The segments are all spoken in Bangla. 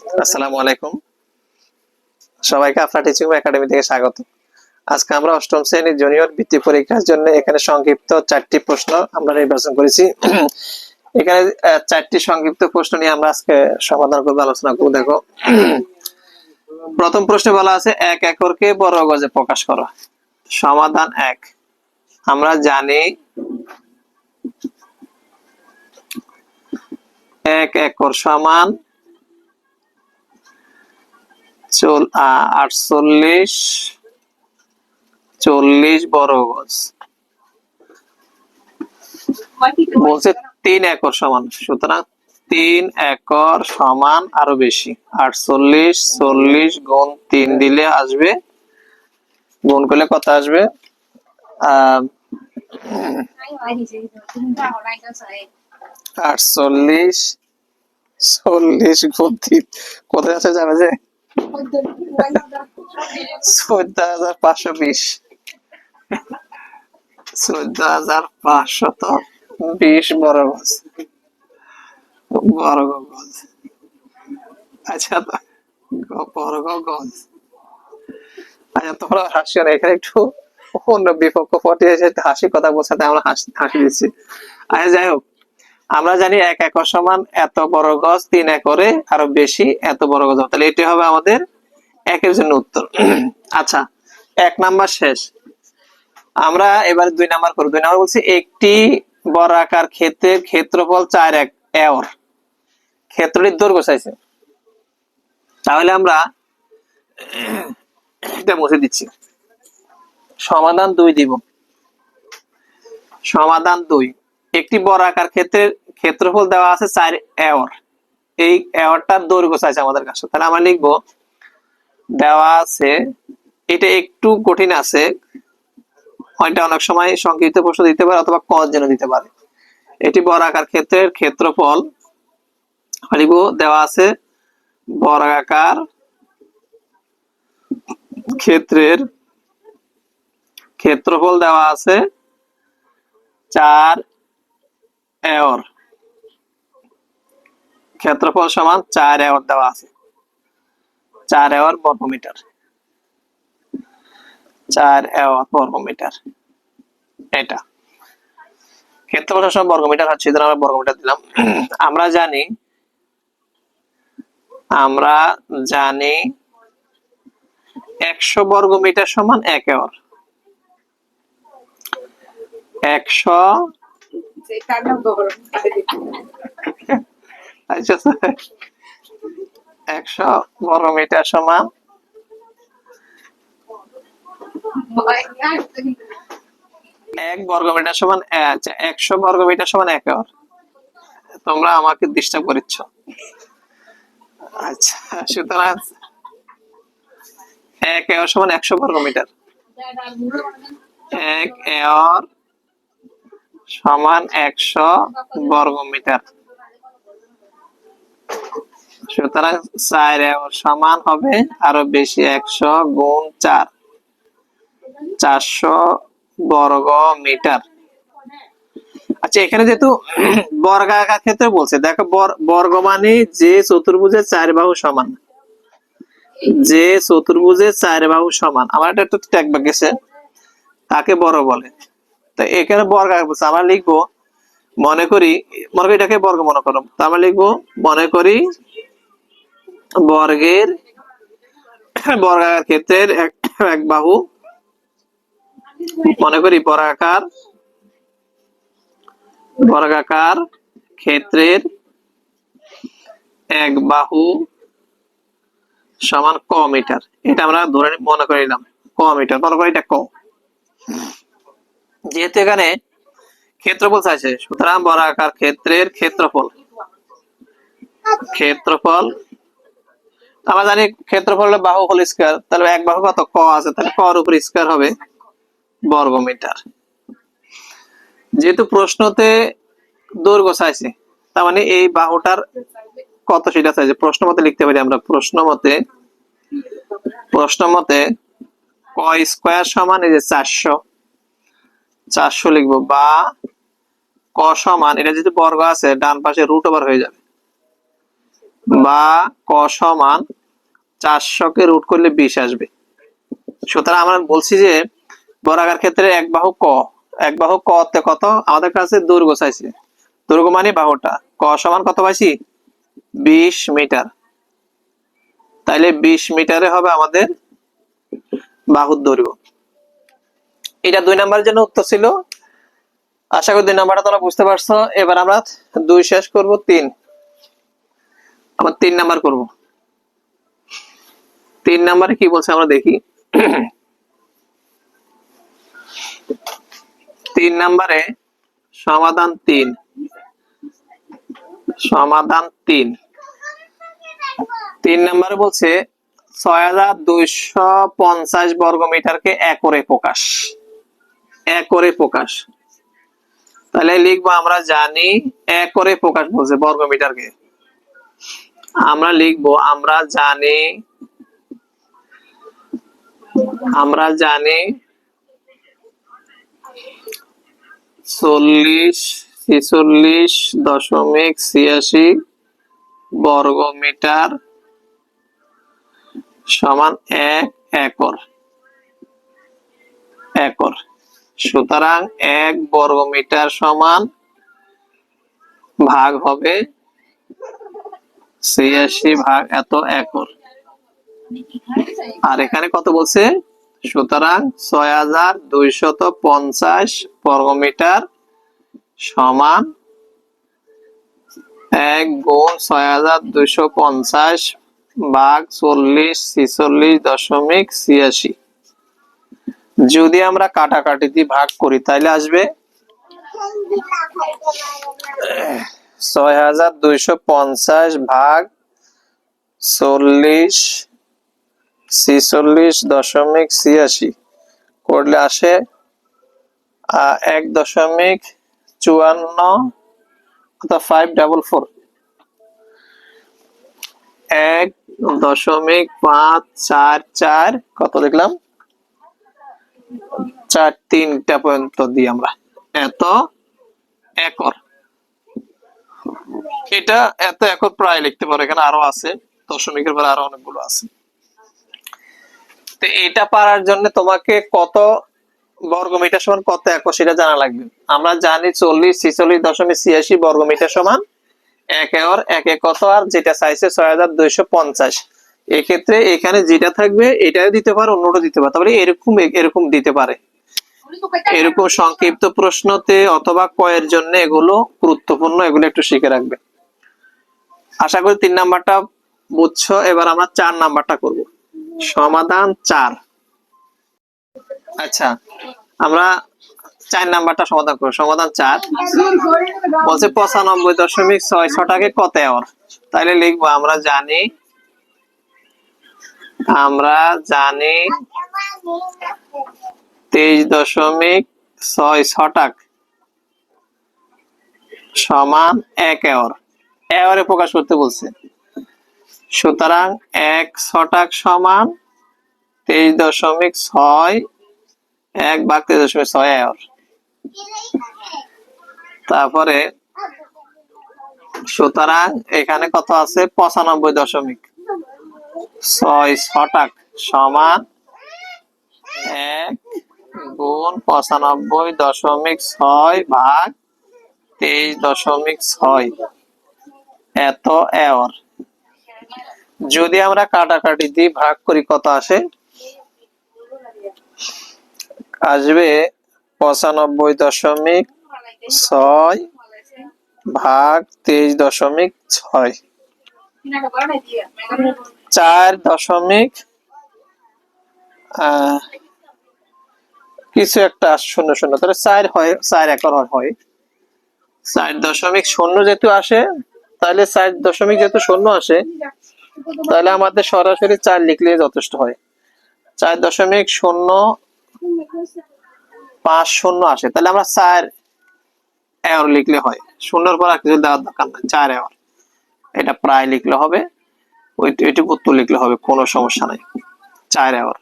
আসসালামু আলাইকুম, সবাইকে আফরা টিচিং একাডেমি থেকে স্বাগত। আজকে আমরা অষ্টম শ্রেণীর জুনিয়র বৃত্তি পরীক্ষার জন্য এখানে সংক্ষিপ্ত 4টি প্রশ্ন আমরা নির্বাচন করেছি। এখানে 4টি সংক্ষিপ্ত প্রশ্ন নিয়ে আমরা আজকে সমাধান করব, আলোচনা করব। দেখো, প্রথম প্রশ্নে বলা আছে 1 একরকে বর্গ গজে প্রকাশ করো। সমাধান 1। আমরা জানি 1 একর সমান 48 বর্গ গজ। বলছে 3 একর সমান, সুতরাং 3 একর সমান আরো বেশি 48, 40 গুণ 3 দিলে আসবে, গুণ করলে কত আসবে? 48, 40 গুণ 3 কোথায় আছে জানা যায়? 14,520, 14,520 বর্গ গজ। বর্গ গজ, আচ্ছা, বর্গ গজ। আচ্ছা, তোমরা হাসিও না, এখানে একটু অন্য বিপক্ষ পটে এসে হাসি কথা বলছে, আমরা হাসি দিচ্ছি। আচ্ছা, যাই হোক, আমরা জানি 1 একর সমান এত বড় গজ, 3 একরে আরো বেশি এত বড় গজ। তাহলে এটি হবে আমাদের একের জন্য উত্তর। আচ্ছা, 1 নাম্বার শেষ। আমরা এবার 2 নাম্বার করব। 2 নাম্বার বলছি একটি বর্গাকার ক্ষেত্রের ক্ষেত্রফল 4 একর। ক্ষেত্রটির দৈর্ঘ্য চাইছে, তাহলে আমরা এটা মুছে দিচ্ছি, সমাধান 2 দিব। সমাধান 2। একটি বর্গাকার ক্ষেত্রের ক্ষেত্রফল দেওয়া আছে 4 একর। এই একরটার দৈর্ঘ্য চাইছে আমাদের কাছে, তাহলে আমরা লিখব, দেওয়া আছে, এটা একটু কঠিন আছে, হয়তো অনেক সময় সংক্ষিপ্ত প্রশ্ন দিতে পারে অথবা ক জন্য দিতে পারে। এটি বর্গাকার ক্ষেত্রের ক্ষেত্রফল, লিখব, দেওয়া আছে বর্গাকার ক্ষেত্রের ক্ষেত্রফল দেওয়া আছে 4 একর। ক্ষেত্রফল সমান 4 একর দেওয়া আছে, 4 একর বর্গমিটার, 4 একর বর্গমিটার। এটা ক্ষেত্রফল সমান বর্গমিটার হচ্ছে, আমরা বর্গমিটার দিলাম। আমরা জানি 100 বর্গমিটার সমান 1 একর। 100 বর্গমিটার সমান 1 বর্গমিটার সমান, আচ্ছা, 100 বর্গমিটার সমান 1 একর। তোমরা আমাকে ডিস্টার্ব করিচ্ছ। আচ্ছা, সুতরাং 1 একর সমান 100 বর্গমিটার। 1 একর সমান 100 বর্গমিটার। সুতরাং 4 একর সমান হবে আরো বেশি 100 গুণ 4, 400 বর্গ মিটার। আচ্ছা, এখানে যেহেতু বর্গাকার ক্ষেত্রে বলছে, দেখো বর্গ মানে যে চতুর্ভুজের 4 বাহু সমান, যে চতুর্ভুজের 4 বাহু সমান, আমার এটা একটু ট্যাগ বাগ গেছে, তাকে বর্গ বলে। তো এখানে বর্গাকার বলছে, আমরা লিখবো, মনে করি এটাকে বর্গ মনে করো, তো আমরা লিখবো, মনে করি বর্গাকার ক্ষেত্রের এক বাহু, মনে করি বর্গাকার ক্ষেত্রের এক বাহু সমান ক মিটার। এটা আমরা ধরে মনে করে নিলাম ক মিটার, মনে করি এটা ক। যেহেতু এখানে ক্ষেত্রফল চাইছে, সুতরাং বর্গাকার ক্ষেত্রের ক্ষেত্রফল আমরা জানি ক্ষেত্রফল বাহু হোল স্কয়ার, তাহলে এক বাহু কত? ক আছে, তাহলে ক এর উপর স্কয়ার হবে বর্গমিটার। যেহেতু প্রশ্নতে দৈর্ঘ্য চাইছে, তার মানে এই বাহুটার কত সেটা চাইছে। প্রশ্ন মতে লিখতে পারি আমরা, প্রশ্ন মতে ক স্কয়ার সমান এই যে 400 লিখবো, বা ক সমান, এটা যেহেতু বর্গ আছে ডান পাশে রুট ওভার হয়ে যাবে, বা ক সমান 400 কে রুট করলে 20 আসবে। সুতরাং আমরা বলছি যে বর্গাকার ক্ষেত্রে এক বাহু ক, এক বাহু ক তে কত, আমাদের কাছে দৈর্ঘ্য চাইছে, দৈর্ঘ্য মানে বাহুটা, ক সমান কত পাইছি 20 মিটার। তাইলে 20 মিটারে হবে আমাদের বাহুর দৈর্ঘ্য। এটা 2 নম্বরের জন্য উত্তর ছিল। আশা করি 2 নাম্বারটা তোমরা বুঝতে পারছো। এবার আমরা 2 শেষ করব, 3 আমরা 3 নাম্বার করব। 3 নাম্বারে কি বলছে আমরা দেখি। 3 নাম্বারে সমাধান 3, সমাধান 3 নাম্বারে বলছে 6250 বর্গ মিটারকে একরে প্রকাশ, একরে প্রকাশ। তাহলে লিখবো, আমরা জানি একরে প্রকাশ বলছে বর্গ মিটারকে, আমরা লিখবো আমরা জানি 40-46.86 বর্গ মিটার সমান 1 একর, একর। সুতরাং 1 বর্গ মিটার সমান ভাগ হবে 86 ভাগ এত একর। আর এখানে কত বলছে, সুতরাং 6250 বর্গ মিটার সমান 1 গুণ 6250 ভাগ 40-46.86। যদি আমরা কাটাকাটি দিয়ে ভাগ করি তাহলে আসবে 6250 ভাগ 40-46.86 করলে আসে 1.54 অর্থাৎ 544, 1.544 কত লিখলাম 4-3টা পর্যন্ত দিই আমরা, এত একর। এটা এত একর প্রায় লিখতে পারো, এখানে আরো আছে, দশমিকের পরে আরো অনেকগুলো আছে। তো এটা পারার জন্য তোমাকে কত বর্গ মিটার সমান কত একর সেটা জানা লাগবে। আমরা জানি 40-46.86 বর্গ মিটার সমান 1 একর, 1 একর কত, আর যেটা চাইছে 6250। এক্ষেত্রে এখানে যেটা থাকবে এটাও দিতে পারে, অন্যটা দিতে পারে, তাহলে এরকম এরকম দিতে পারে। এরকম সংক্ষিপ্ত প্রশ্নতে অথবা কয়ের জন্য এগুলো গুরুত্বপূর্ণ, এগুলো একটু শিখে রাখবে। আশা করি 3 নাম্বারটা বুঝছো। এবার আমরা 4 নাম্বারটা করব, সমাধান 4। আচ্ছা, আমরা 4 নাম্বারটা সমাধান করব। সমাধান 4 বলছে 95.66টাকে কত একর। তাহলে লিখবো, আমরা জানি 23.66 সমান 1 একর, একরে প্রকাশ করতে বলছে। সুতরাং 1 ছটাক সমান 23.6, 1 ভাগ 23.6 একর। তারপরে সুতরাং এখানে কত আছে 95.66 সমান 1 গুণ 95.6 ভাগ 23.6 এত একর। যদি আমরা কাটাকাটি দিয়ে ভাগ করি কত আসে, আসবে 95.6 ভাগ 23.6, 4 দশমিক কিছু একটা 00, তাহলে 4 হয়, 4 একর হয়। 4.0 যেহেতু আসে, তাহলে 4 যেহেতু 0 আসে, তাহলে আমাদের সরাসরি 4 লিখলে যথেষ্ট হয়। 4.050 আসে, তাহলে আমরা 4 একর লিখলে হয়, 0-র পর আর কিছু দেওয়ার দরকার নাই, 4 একর। এটা প্রায় লিখলে হবে, ওইটুকু উত্তর লিখলে হবে, কোনো সমস্যা নাই, 4 একর।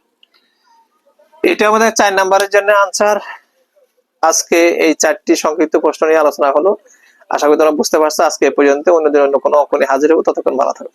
এটা আমাদের 4 নাম্বারের জন্য আনসার। আজকে এই 4টি সংক্ষিপ্ত প্রশ্ন নিয়ে আলোচনা হলো। আশা করি তোমরা বুঝতে পারছো। আজকে এ পর্যন্ত, অন্যদিন অন্য কোনো অঙ্ক নিয়ে হাজির হবো। ততক্ষণ ভালো থাকো।